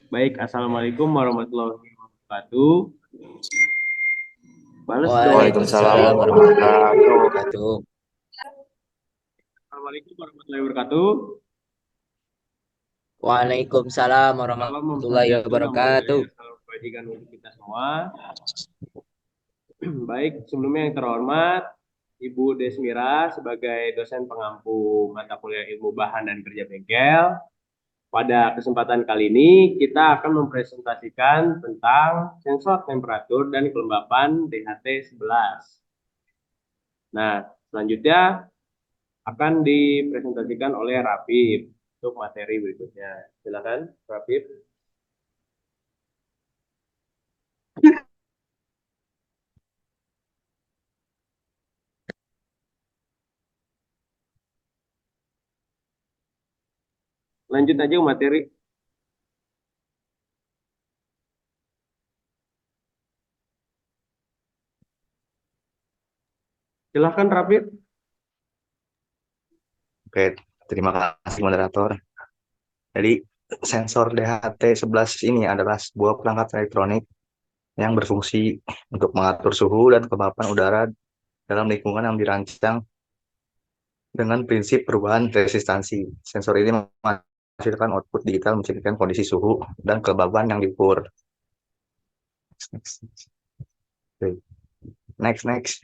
Baik, Assalamualaikum warahmatullahi wabarakatuh. Balas dong. Waalaikumsalam Waalaikumsalam warahmatullahi warahmatullahi wabarakatuh. wabarakatuh. Assalamualaikum warahmatullahi wabarakatuh. Waalaikumsalam Salam warahmatullahi Swastiastu, namo wabarakatuh. buddhaya, salam kebajikan untuk kita semua. Baik, sebelumnya yang terhormat, Ibu Desmira sebagai dosen pengampu mata kuliah ilmu bahan dan kerja bengkel. Pada kesempatan kali ini, kita akan mempresentasikan tentang sensor temperatur dan kelembapan DHT11. Nah, selanjutnya akan dipresentasikan oleh Rafif untuk materi berikutnya. Silakan, Rafif. Lanjut aja ke materi. Silakan, Rafif. Oke, terima kasih moderator. Jadi sensor DHT11 ini adalah sebuah perangkat elektronik yang berfungsi untuk mengatur suhu dan kelembapan udara dalam lingkungan yang dirancang dengan prinsip perubahan resistansi. Sensor ini menghasilkan output digital mencerminkan kondisi suhu dan kelembapan yang diukur. Oke. Next.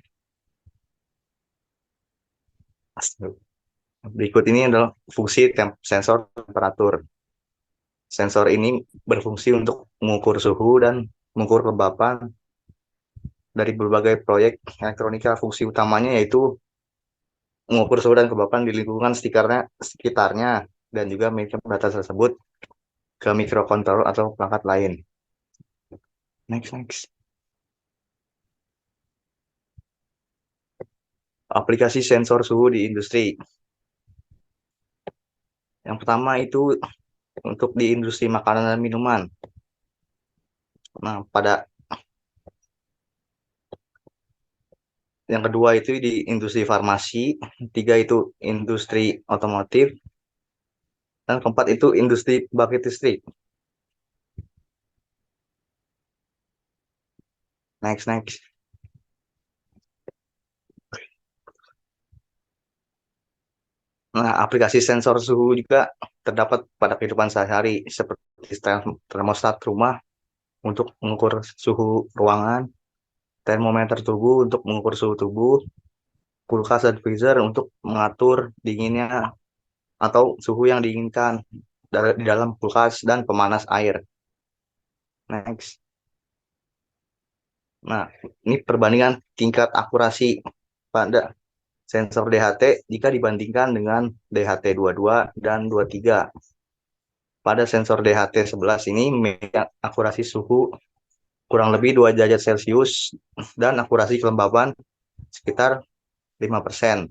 Berikut ini adalah fungsi sensor temperatur. Sensor ini berfungsi untuk mengukur suhu dan mengukur kelembapan dari berbagai proyek elektronika. Fungsi utamanya yaitu mengukur suhu dan kelembapan di lingkungan sekitarnya dan juga mengirim data tersebut ke microcontroller atau perangkat lain. Next. Aplikasi sensor suhu di industri. Yang pertama itu untuk di industri makanan dan minuman. Nah, yang kedua itu di industri farmasi, tiga itu industri otomotif, dan keempat itu industri pembangkit listrik. Next. Nah, aplikasi sensor suhu juga terdapat pada kehidupan sehari-hari seperti termostat rumah untuk mengukur suhu ruangan, termometer tubuh untuk mengukur suhu tubuh, kulkas dan freezer untuk mengatur dinginnya atau suhu yang diinginkan di dalam kulkas dan pemanas air. Next. Nah, ini perbandingan tingkat akurasi pada sensor DHT jika dibandingkan dengan DHT22 dan 23. Pada sensor DHT11 ini memiliki akurasi suhu kurang lebih 2 derajat Celcius dan akurasi kelembapan sekitar 5%.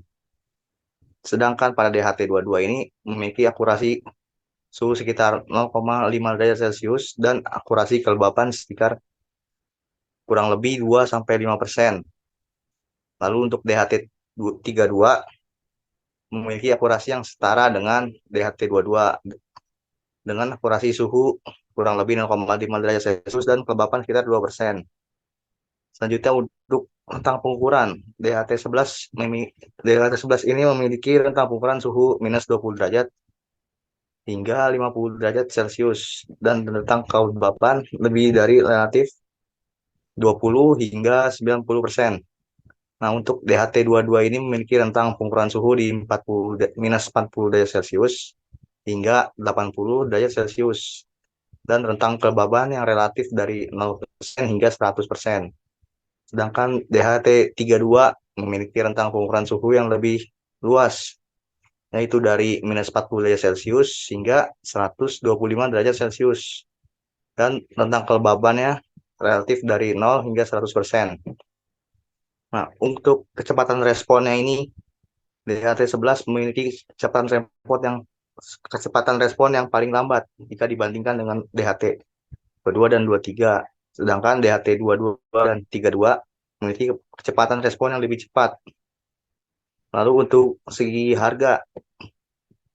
Sedangkan pada DHT22 ini memiliki akurasi suhu sekitar 0,5 derajat Celcius dan akurasi kelembapan sekitar kurang lebih 2-5%. Lalu untuk DHT32 memiliki akurasi yang setara dengan DHT22 dengan akurasi suhu kurang lebih 0,5 derajat Celcius dan kelembapan sekitar 2%. Selanjutnya untuk rentang pengukuran, DHT11 ini memiliki rentang pengukuran suhu minus 20 derajat hingga 50 derajat Celcius dan rentang kelembapan lebih dari relatif 20 hingga 90%. Nah, untuk DHT22 ini memiliki rentang pengukuran suhu di minus 40 derajat Celcius hingga 80 derajat Celcius dan rentang kelembaban yang relatif dari 0% hingga 100%. Sedangkan DHT32 memiliki rentang pengukuran suhu yang lebih luas, yaitu dari minus 40 derajat Celcius hingga 125 derajat Celcius. Dan rentang kelembabannya relatif dari 0 hingga 100%. Nah, untuk kecepatan responnya ini, DHT11 memiliki kecepatan respon yang paling lambat jika dibandingkan dengan DHT22 dan 23. Sedangkan DHT22 dan 32 memiliki kecepatan respon yang lebih cepat. Lalu untuk segi harga,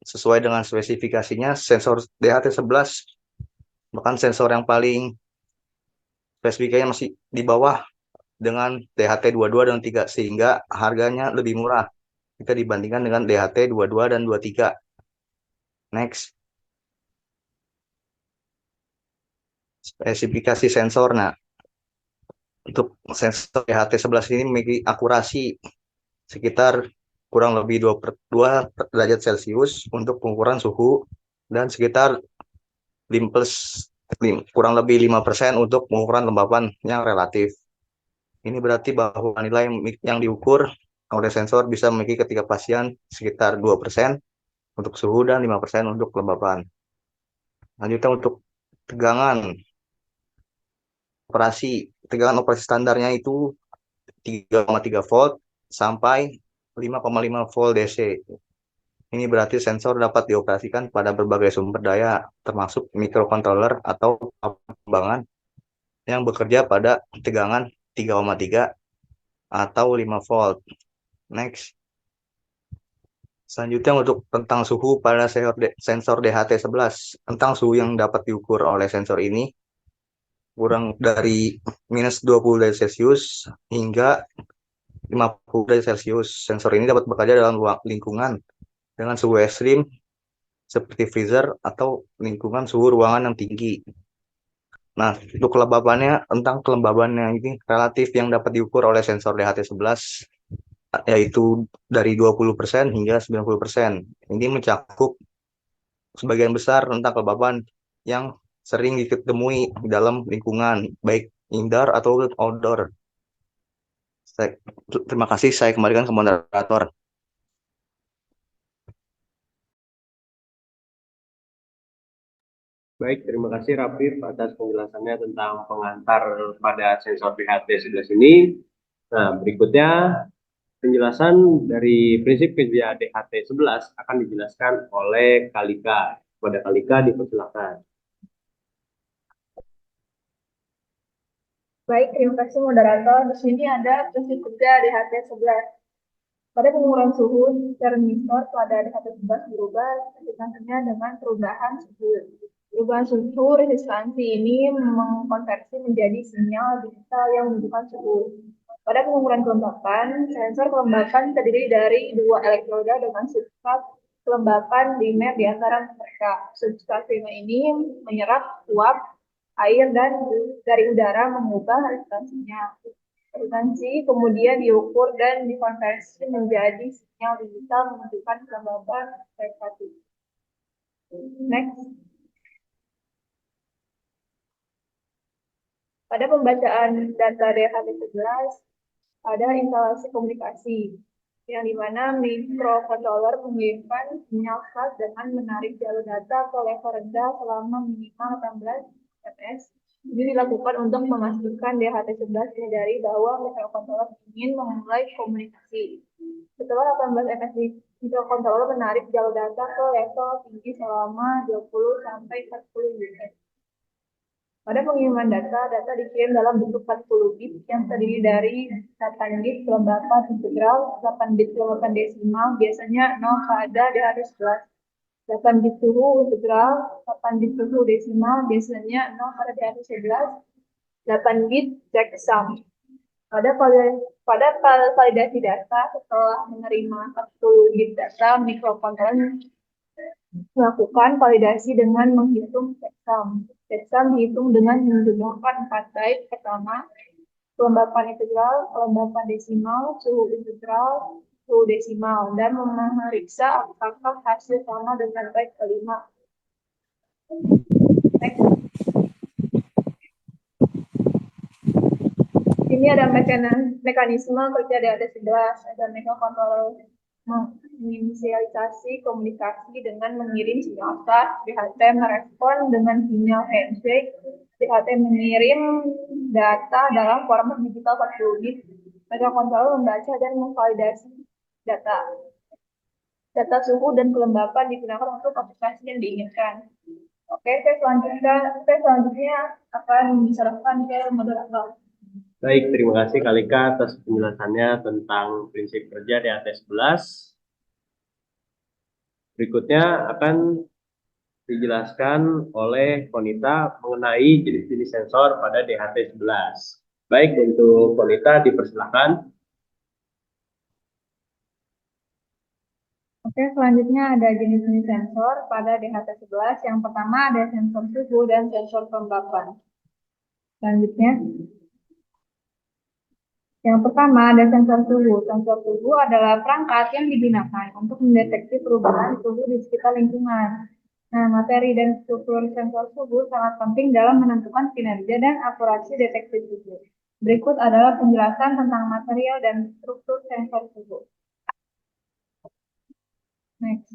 sesuai dengan spesifikasinya sensor DHT11, bahkan sensor yang paling spesifikasinya masih di bawah dengan DHT22 dan 3, sehingga harganya lebih murah jika dibandingkan dengan DHT22 dan 23. Next, spesifikasi sensor. Nah, untuk sensor DHT11 ini memiliki akurasi sekitar kurang lebih 2 derajat Celcius untuk pengukuran suhu dan sekitar kurang lebih 5% untuk pengukuran kelembapan yang relatif. Ini berarti bahwa nilai yang diukur oleh sensor bisa memiliki ketidakpastian sekitar 2% untuk suhu dan 5% untuk kelembapan. Lanjutnya untuk tegangan tegangan operasi standarnya itu 3,3 volt sampai 5,5 volt DC. Ini berarti sensor dapat dioperasikan pada berbagai sumber daya, termasuk microcontroller atau pengembangan yang bekerja pada tegangan 3,3 atau 5 volt. Next. Selanjutnya untuk tentang suhu pada sensor DHT11. Tentang suhu yang dapat diukur oleh sensor ini kurang dari minus 20 derajat Celcius hingga 50 derajat Celcius. Sensor ini dapat bekerja dalam lingkungan dengan suhu ekstrim seperti freezer atau lingkungan suhu ruangan yang tinggi. Nah, untuk tentang kelembabannya ini relatif yang dapat diukur oleh sensor DHT11 yaitu dari 20% hingga 90%. Ini mencakup sebagian besar tentang kelembaban yang sering ditemui dalam lingkungan, baik indoor atau outdoor. Terima kasih, saya kembalikan ke moderator. Baik, terima kasih Rafif atas penjelasannya tentang pengantar pada sensor DHT11 ini. Nah, berikutnya penjelasan dari prinsip kerja DHT11 akan dijelaskan oleh Kalika. Kepada Kalika dipersilakan. Baik, terima kasih moderator. Di sini ada prinsip kerja DHT11. Pada pengukuran suhu, termisor pada DHT11 berubah resistansinya dengan perubahan suhu. Perubahan suhu resistansi ini mengkonversi menjadi sinyal digital yang menunjukkan suhu. Pada pengukuran kelembapan, sensor kelembapan terdiri dari 2 elektroda dengan substrat kelembapan dimer di antara mereka. Substrat primer ini menyerap uap air dan dari udara mengubah resistansinya. Resistansi kemudian diukur dan dikonversi menjadi sinyal digital menunjukkan kelembapan relatif. Next. Pada pembacaan data DHT11 ada instalasi komunikasi yang dimana microcontroller mengirimkan sinyal flash dengan menarik jalur data ke level rendah selama minimal 18 fps. Ini dilakukan untuk memastikan DHT11 menyadari bahwa microcontroller ingin memulai komunikasi. Setelah 18 fps, microcontroller menarik jalur data ke level tinggi selama 20 sampai 40 detik. Pada pengiriman data dikirim dalam bentuk 40 bit yang terdiri dari 8 bit kelembapan integral, 8 bit kelembapan desimal, biasanya 0 pada DHT11. 8 bit suhu integral, 8 bit suhu desimal, biasanya 0 pada DHT11. 8 bit checksum. Pada validasi data, setelah menerima 40 bit data, microcontroller melakukan validasi dengan menghitung checksum. Checksum dihitung dengan menjumlahkan 4 byte pertama, kelembapan integral, kelembapan desimal, suhu integral, suhu desimal, dan memeriksa apakah hasil sama dengan byte kelima. Next. Ini ada mekanisme kerja DHT11, ada microcontroller menginisialisasi komunikasi dengan mengirim sinyal start, DHT merespon dengan sinyal handshake, DHT mengirim data dalam format digital 40 bit, microcontroller membaca dan memvalidasi data. Data suhu dan kelembapan digunakan untuk aplikasi yang diinginkan. Oke, saya selanjutnya akan diserahkan ke moderator. Baik, terima kasih Kalika atas penjelasannya tentang prinsip kerja DHT11. Berikutnya akan dijelaskan oleh Konita mengenai jenis-jenis sensor pada DHT11. Baik, untuk Konita dipersilakan. Oke, selanjutnya ada jenis-jenis sensor pada DHT11. Yang pertama ada sensor suhu dan sensor kelembapan. Selanjutnya, yang pertama ada sensor suhu. Sensor suhu adalah perangkat yang digunakan untuk mendeteksi perubahan suhu di sekitar lingkungan. Nah, materi dan struktur sensor suhu sangat penting dalam menentukan kinerja dan akurasi deteksi suhu. Berikut adalah penjelasan tentang material dan struktur sensor suhu. Next.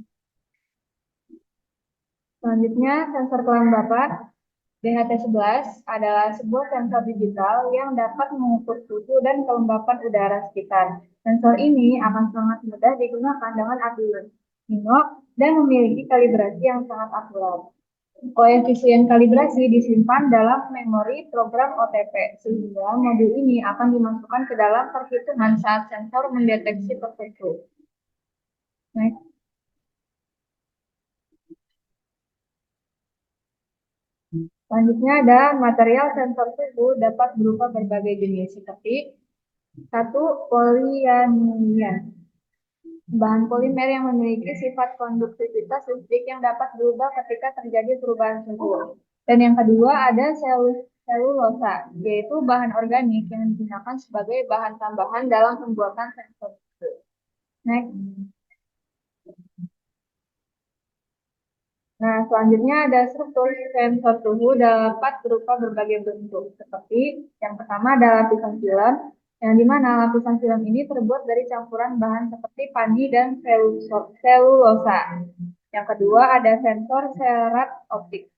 Selanjutnya, sensor kelembapan. DHT11 adalah sebuah sensor digital yang dapat mengukur suhu dan kelembapan udara sekitar. Sensor ini akan sangat mudah digunakan dengan Arduino dan memiliki kalibrasi yang sangat akurat. Koefisien kalibrasi disimpan dalam memori program OTP, sehingga modul ini akan dimasukkan ke dalam perhitungan saat sensor mendeteksi tertentu. Next. Selanjutnya ada material sensor suhu dapat berupa berbagai jenis seperti satu, polianilia. Bahan polimer yang memiliki sifat konduktivitas listrik yang dapat berubah ketika terjadi perubahan suhu. Dan yang kedua ada selulosa, yaitu bahan organik yang digunakan sebagai bahan tambahan dalam pembuatan sensor suhu. Next. Nah, selanjutnya ada struktur sensor suhu dapat berupa berbagai bentuk, seperti yang pertama ada lapisan film, yang dimana lapisan film ini terbuat dari campuran bahan seperti pani dan selulosa. Yang kedua ada sensor serat optik,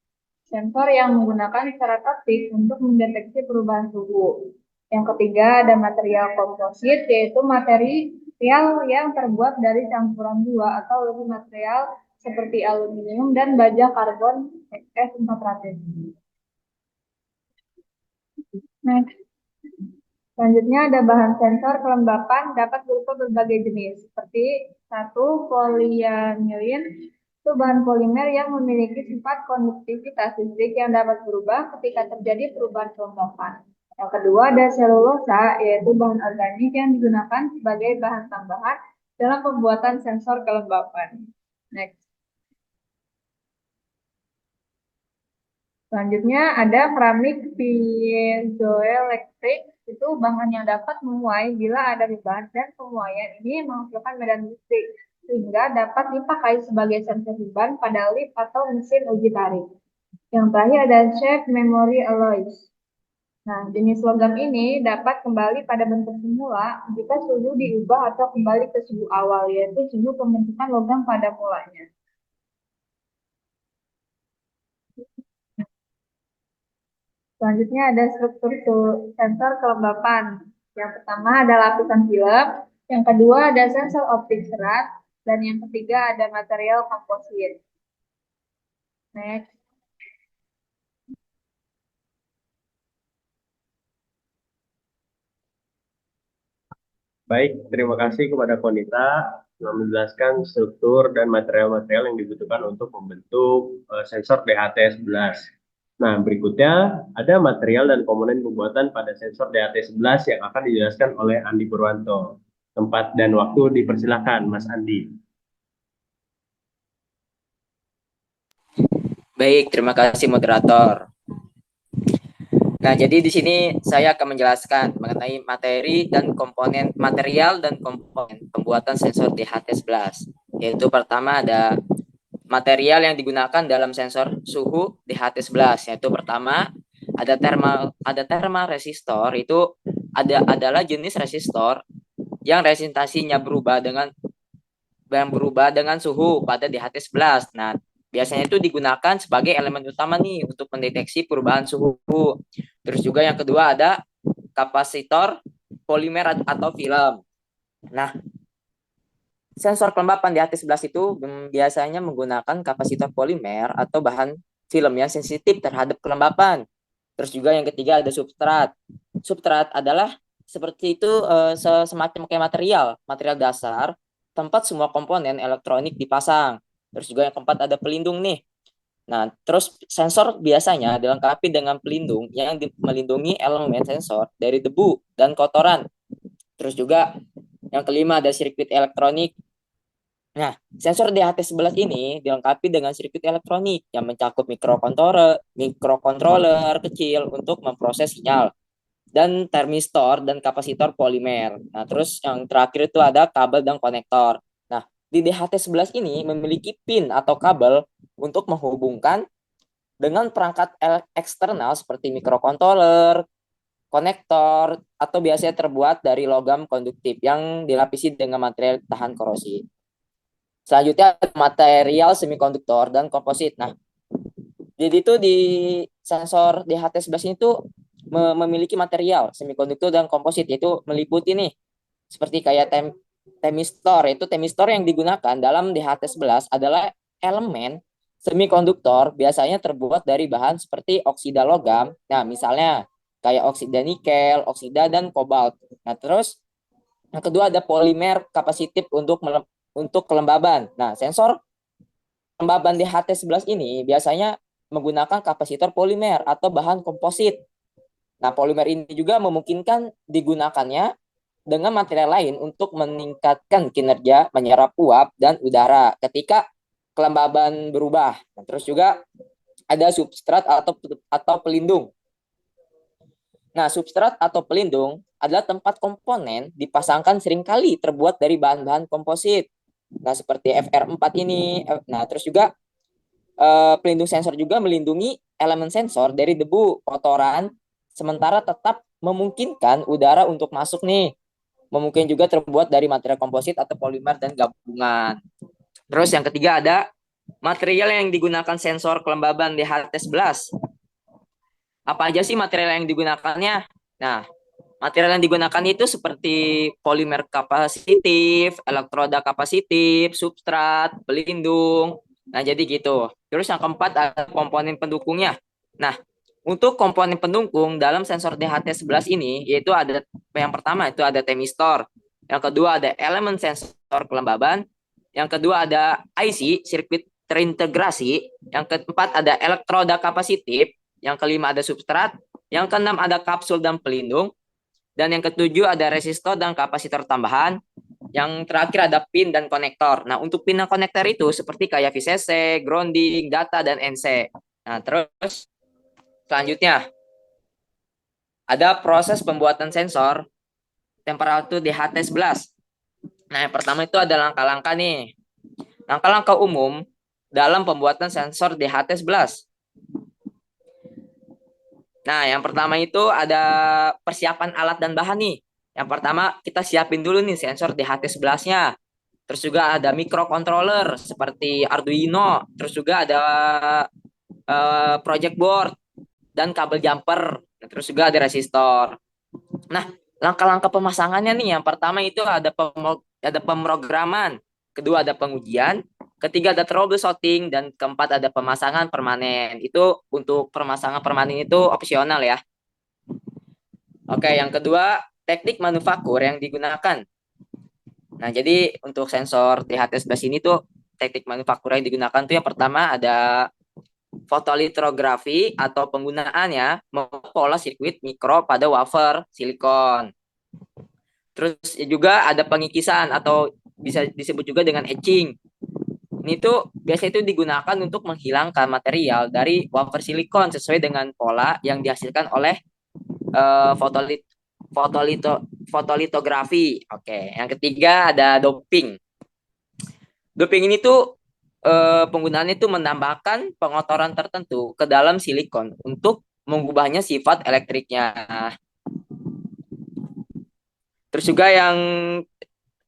sensor yang menggunakan serat optik untuk mendeteksi perubahan suhu. Yang ketiga ada material komposit, yaitu material yang terbuat dari campuran dua atau lebih material seperti aluminium dan baja karbon S400. Next. Selanjutnya ada bahan sensor kelembapan dapat berupa berbagai jenis, seperti satu, polianilin, itu bahan polimer yang memiliki sifat konduktivitas listrik yang dapat berubah ketika terjadi perubahan kelembapan. Yang kedua ada selulosa, yaitu bahan organik yang digunakan sebagai bahan tambahan dalam pembuatan sensor kelembapan. Next. Selanjutnya ada keramik piezoelektrik, itu bahan yang dapat memuai bila ada beban dan pemuaian ini menghasilkan medan listrik sehingga dapat dipakai sebagai sensor beban pada lift atau mesin uji tarik. Yang terakhir ada shape memory alloys. Nah, jenis logam ini dapat kembali pada bentuk semula jika suhu diubah atau kembali ke suhu awal, yaitu suhu pembentukan logam pada mulanya. Selanjutnya ada struktur sensor kelembapan. Yang pertama ada lapisan film, yang kedua ada sensor optik serat, dan yang ketiga ada material komposit. Next. Baik, terima kasih kepada Konita telah menjelaskan struktur dan material-material yang dibutuhkan untuk membentuk sensor DHT11. Nah, berikutnya ada material dan komponen pembuatan pada sensor DHT11 yang akan dijelaskan oleh Andi Purwanto. Tempat dan waktu dipersilakan, Mas Andi. Baik, terima kasih moderator. Nah, jadi di sini saya akan menjelaskan mengenai materi dan komponen material dan komponen pembuatan sensor DHT11. Yaitu pertama ada material yang digunakan dalam sensor suhu DHT11. Yaitu pertama ada thermal resistor, itu adalah jenis resistor yang resistasinya berubah dengan suhu pada DHT11. Nah, biasanya itu digunakan sebagai elemen utama nih untuk mendeteksi perubahan suhu. Terus juga yang kedua ada kapasitor polimer atau film. Nah, sensor kelembapan DHT11 itu biasanya menggunakan kapasitor polimer atau bahan film yang sensitif terhadap kelembapan. Terus juga yang ketiga ada substrat. Substrat adalah seperti itu semacam kayak material dasar tempat semua komponen elektronik dipasang. Terus juga yang keempat ada pelindung nih. Nah, terus sensor biasanya dilengkapi dengan pelindung yang melindungi elemen sensor dari debu dan kotoran. Terus juga yang kelima ada sirkuit elektronik. Nah, sensor DHT11 ini dilengkapi dengan sirkuit elektronik yang mencakup mikrokontroler kecil untuk memproses sinyal dan termistor dan kapasitor polimer. Nah, terus yang terakhir itu ada kabel dan konektor. Nah, di DHT11 ini memiliki pin atau kabel untuk menghubungkan dengan perangkat eksternal seperti mikrokontroler, konektor, atau biasanya terbuat dari logam konduktif yang dilapisi dengan material tahan korosi. Selanjutnya material semikonduktor dan komposit. Nah, jadi itu di sensor DHT11 ini tuh memiliki material semikonduktor dan komposit, yaitu meliputi nih seperti kayak temistor. Itu temistor yang digunakan dalam DHT11 adalah elemen semikonduktor biasanya terbuat dari bahan seperti oksida logam. Nah, misalnya kayak oksida nikel, oksida dan kobalt. Nah, terus yang kedua ada polimer kapasitif untuk kelembaban. Nah, sensor kelembaban DHT11 ini biasanya menggunakan kapasitor polimer atau bahan komposit. Nah, polimer ini juga memungkinkan digunakannya dengan material lain untuk meningkatkan kinerja menyerap uap dan udara ketika kelembaban berubah. Nah, terus juga ada substrat atau pelindung. Nah, substrat atau pelindung adalah tempat komponen dipasangkan seringkali terbuat dari bahan-bahan komposit. Nah, seperti FR4 ini. Nah, terus juga pelindung sensor juga melindungi elemen sensor dari debu, kotoran, sementara tetap memungkinkan udara untuk masuk nih. Memungkinkan juga terbuat dari material komposit atau polimer dan gabungan. Terus yang ketiga ada material yang digunakan sensor kelembaban DHT11. Apa aja sih material yang digunakannya? Nah, material yang digunakan itu seperti polimer kapasitif, elektroda kapasitif, substrat, pelindung. Nah, jadi gitu. Terus yang keempat ada komponen pendukungnya. Nah, untuk komponen pendukung dalam sensor DHT11 ini, yaitu ada yang pertama itu ada temistor. Yang kedua ada elemen sensor kelembaban. Yang kedua ada IC, sirkuit terintegrasi. Yang keempat ada elektroda kapasitif. Yang kelima ada substrat. Yang keenam ada kapsul dan pelindung. Dan yang ketujuh ada resistor dan kapasitor tambahan. Yang terakhir ada pin dan konektor. Nah, untuk pin dan konektor itu seperti kayak VCC, grounding, data, dan NC. Nah, terus selanjutnya ada proses pembuatan sensor temperatur DHT11. Nah, yang pertama itu ada langkah-langkah nih. Langkah-langkah umum dalam pembuatan sensor DHT11. Nah, yang pertama itu ada persiapan alat dan bahan nih. Yang pertama kita siapin dulu nih sensor DHT11-nya. Terus juga ada microcontroller seperti Arduino. Terus juga ada project board dan kabel jumper. Terus juga ada resistor. Nah, langkah-langkah pemasangannya nih. Yang pertama itu ada pemrograman. Kedua ada pengujian. Ketiga ada troubleshooting, dan keempat ada pemasangan permanen. Itu untuk pemasangan permanen itu opsional ya. Oke, yang kedua teknik manufaktur yang digunakan. Nah, jadi untuk sensor DHT11 ini tuh teknik manufaktur yang digunakan tuh yang pertama ada fotolitografi atau penggunaannya pola sirkuit mikro pada wafer silikon. Terus juga ada pengikisan atau bisa disebut juga dengan etching. Ini tuh biasanya itu digunakan untuk menghilangkan material dari wafer silikon sesuai dengan pola yang dihasilkan oleh fotolitografi. Oke, yang ketiga ada doping. Doping ini tuh penggunaannya itu menambahkan pengotoran tertentu ke dalam silikon untuk mengubahnya sifat elektriknya. Terus juga yang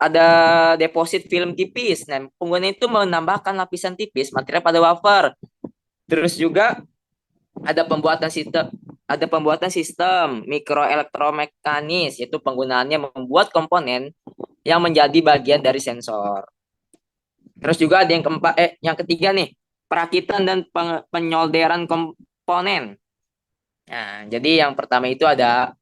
ada deposit film tipis. Nah, penggunaan itu menambahkan lapisan tipis material pada wafer. Terus juga ada pembuatan sistem mikroelektromekanis, yaitu penggunaannya membuat komponen yang menjadi bagian dari sensor. Terus juga ada yang ketiga nih, perakitan dan penyolderan komponen. Nah, jadi yang pertama itu ada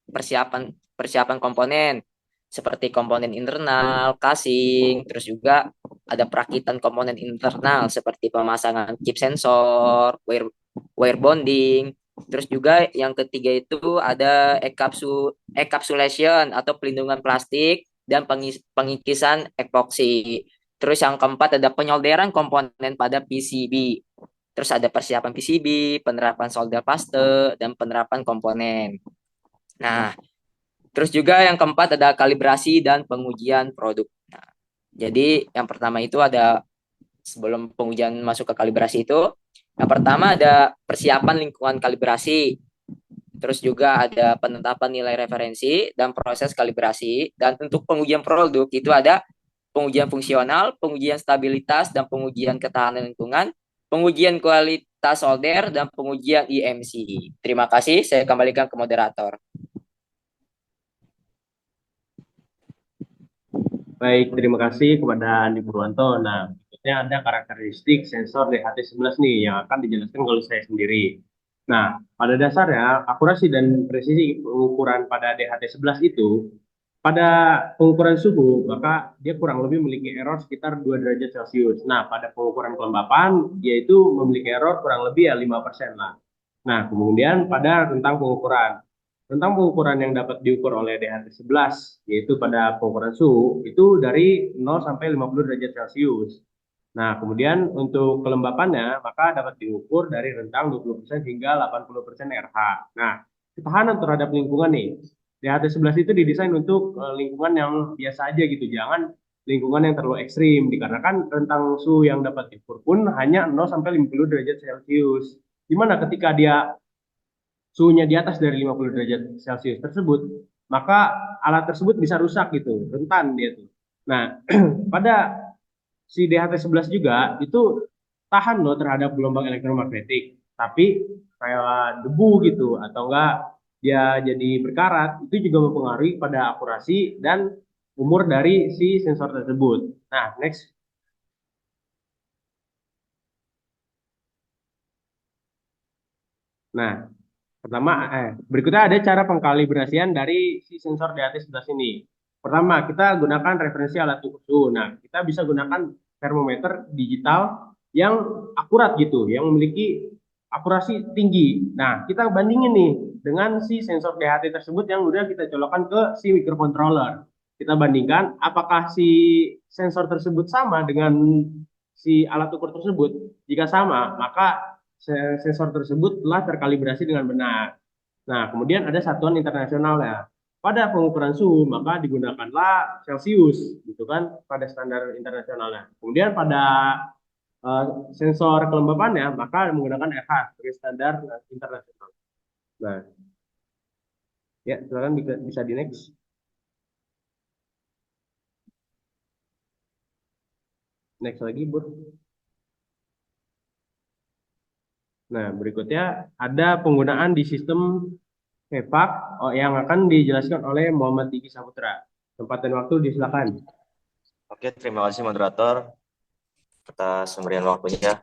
persiapan komponen. seperti komponen internal, casing, terus juga ada perakitan komponen internal seperti pemasangan chip sensor, wire bonding, terus juga yang ketiga itu ada encapsulation atau pelindungan plastik dan pengikisan epoksi. Terus yang keempat ada penyolderan komponen pada PCB. Terus ada persiapan PCB, penerapan solder paste, dan penerapan komponen. Nah, terus juga yang keempat ada kalibrasi dan pengujian produk. Nah, jadi yang pertama itu ada sebelum pengujian masuk ke kalibrasi itu, yang pertama ada persiapan lingkungan kalibrasi. Terus juga ada penetapan nilai referensi dan proses kalibrasi. Dan untuk pengujian produk itu ada pengujian fungsional, pengujian stabilitas, dan pengujian ketahanan lingkungan, pengujian kualitas solder, dan pengujian IMC. Terima kasih, saya kembalikan ke moderator. Baik, terima kasih kepada Andi Purwanto. Nah, berikutnya ada karakteristik sensor DHT11 nih yang akan dijelaskan oleh saya sendiri. Nah, pada dasarnya akurasi dan presisi pengukuran pada DHT11 itu pada pengukuran suhu, maka dia kurang lebih memiliki error sekitar 2 derajat Celcius. Nah, pada pengukuran kelembapan, yaitu memiliki error kurang lebih ya 5% lah. Nah, kemudian pada tentang pengukuran. Tentang pengukuran yang dapat diukur oleh DHT11, yaitu pada pengukuran suhu, itu dari 0 sampai 50 derajat Celcius. Nah, kemudian untuk kelembapannya, maka dapat diukur dari rentang 20% hingga 80% RH. Nah, ketahanan terhadap lingkungan nih, DHT11 itu didesain untuk lingkungan yang biasa aja gitu, jangan lingkungan yang terlalu ekstrim, dikarenakan rentang suhu yang dapat diukur pun hanya 0 sampai 50 derajat Celcius. Dimana ketika dia suhunya di atas dari 50 derajat Celcius tersebut, maka alat tersebut bisa rusak gitu, rentan dia tuh. Nah, pada si DHT11 juga itu tahan loh terhadap gelombang elektromagnetik, tapi kayak debu gitu atau enggak dia jadi berkarat, itu juga mempengaruhi pada akurasi dan umur dari si sensor tersebut. Nah, next. Nah, berikutnya ada cara pengkalibrasian dari si sensor di atas sebelah sini. Pertama, kita gunakan referensi alat ukur suhu. Nah, kita bisa gunakan termometer digital yang akurat gitu, yang memiliki akurasi tinggi. Nah, kita bandingin nih dengan si sensor DHT tersebut yang udah kita colokkan ke si microcontroller. Kita bandingkan apakah si sensor tersebut sama dengan si alat ukur tersebut. Jika sama, maka sensor tersebut telah terkalibrasi dengan benar. Nah, kemudian ada satuan internasional ya. Pada pengukuran suhu, maka digunakanlah Celcius, gitu kan, pada standar internasionalnya. Kemudian pada sensor kelembapannya, maka menggunakan RH sebagai standar internasional. Nah, ya, silakan bisa di next. Next lagi, Bu. Nah, berikutnya ada penggunaan di sistem HEPAK yang akan dijelaskan oleh Muhammad Diki Saputra. Tempat dan waktu disilakan. Oke, terima kasih moderator atas pemberian waktunya.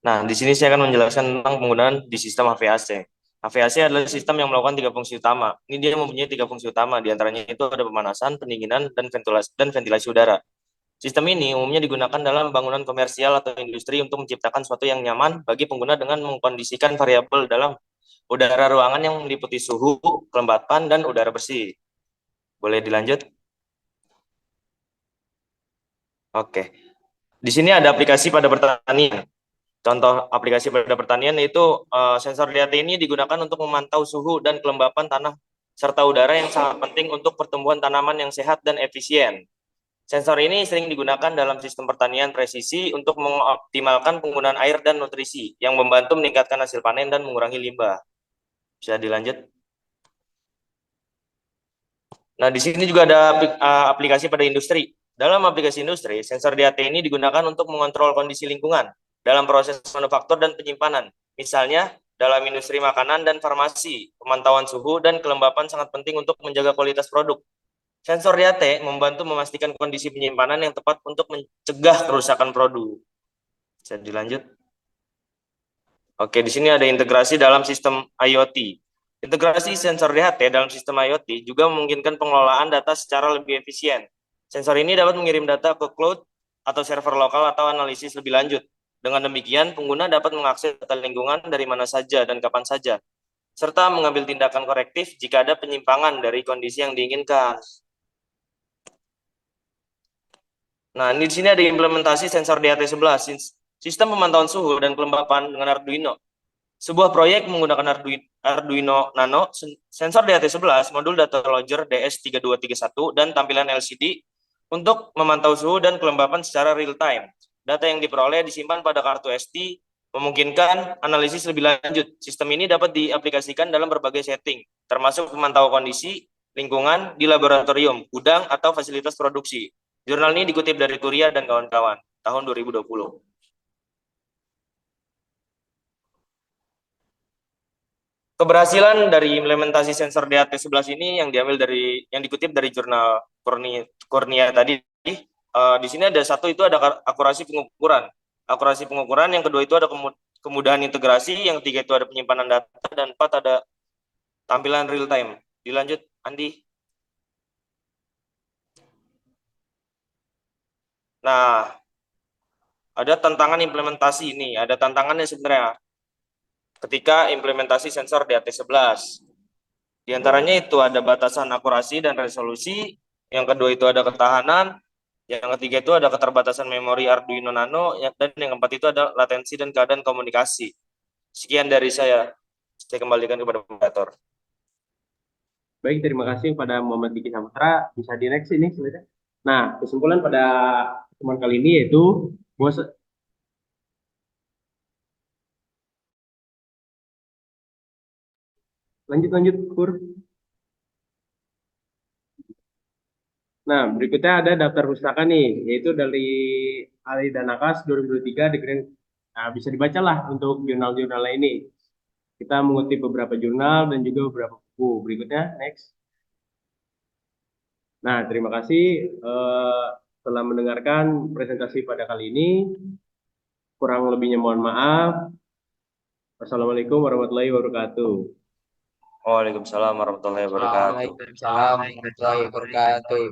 Nah, di sini saya akan menjelaskan tentang penggunaan di sistem HVAC. HVAC adalah sistem yang melakukan 3 fungsi utama. Ini dia mempunyai 3 fungsi utama, di antaranya itu ada pemanasan, pendinginan, dan ventilasi udara. Sistem ini umumnya digunakan dalam bangunan komersial atau industri untuk menciptakan sesuatu yang nyaman bagi pengguna dengan mengkondisikan variabel dalam udara ruangan yang meliputi suhu, kelembapan, dan udara bersih. Boleh dilanjut? Oke. Di sini ada aplikasi pada pertanian. Contoh aplikasi pada pertanian yaitu sensor DHT ini digunakan untuk memantau suhu dan kelembapan tanah serta udara yang sangat penting untuk pertumbuhan tanaman yang sehat dan efisien. Sensor ini sering digunakan dalam sistem pertanian presisi untuk mengoptimalkan penggunaan air dan nutrisi yang membantu meningkatkan hasil panen dan mengurangi limbah. Bisa dilanjut? Nah, di sini juga ada aplikasi pada industri. Dalam aplikasi industri, sensor DHT ini digunakan untuk mengontrol kondisi lingkungan dalam proses manufaktur dan penyimpanan. Misalnya, dalam industri makanan dan farmasi, pemantauan suhu dan kelembapan sangat penting untuk menjaga kualitas produk. Sensor DHT membantu memastikan kondisi penyimpanan yang tepat untuk mencegah kerusakan produk. Bisa dilanjut? Oke, di sini ada integrasi dalam sistem IoT. Integrasi sensor DHT dalam sistem IoT juga memungkinkan pengelolaan data secara lebih efisien. Sensor ini dapat mengirim data ke cloud atau server lokal atau analisis lebih lanjut. Dengan demikian, pengguna dapat mengakses data lingkungan dari mana saja dan kapan saja, serta mengambil tindakan korektif jika ada penyimpangan dari kondisi yang diinginkan. Nah, di sini ada implementasi sensor DHT11, sistem pemantauan suhu dan kelembapan dengan Arduino. Sebuah proyek menggunakan Arduino Nano, sensor DHT11, modul data logger DS3231, dan tampilan LCD untuk memantau suhu dan kelembapan secara real-time. Data yang diperoleh disimpan pada kartu SD, memungkinkan analisis lebih lanjut. Sistem ini dapat diaplikasikan dalam berbagai setting, termasuk memantau kondisi lingkungan di laboratorium, gudang, atau fasilitas produksi. Jurnal ini dikutip dari Kuria dan kawan-kawan, tahun 2020. Keberhasilan dari implementasi sensor DHT11 ini yang dikutip dari jurnal Cornea tadi. Di sini ada satu, itu ada akurasi pengukuran. Akurasi pengukuran, yang kedua itu ada kemudahan integrasi, yang tiga itu ada penyimpanan data, dan empat ada tampilan real time. Dilanjut, Andi. Nah, ada tantangan implementasi ini, ada tantangannya sebenarnya ketika implementasi sensor DHT11. Di antaranya itu ada batasan akurasi dan resolusi, yang kedua itu ada ketahanan, yang ketiga itu ada keterbatasan memori Arduino Nano, dan yang keempat itu ada latensi dan keadaan komunikasi. Sekian dari saya kembalikan kepada moderator. Baik, terima kasih kepada Muhammad Diki Saputra. Bisa di next ini sebenarnya. Nah, kesimpulan pada pertemuan kali ini yaitu bahwa lanjut Pur. Nah, berikutnya ada daftar pustaka nih, yaitu dari Ali Danakas 2023 di Grand. Nah, bisa dibacalah untuk jurnal-jurnal ini. Kita mengutip beberapa jurnal dan juga beberapa buku. Berikutnya, next. Nah, terima kasih telah mendengarkan presentasi pada kali ini. Kurang lebihnya mohon maaf. Wassalamualaikum warahmatullahi wabarakatuh. Waalaikumsalam warahmatullahi wabarakatuh. Waalaikumsalam warahmatullahi wabarakatuh.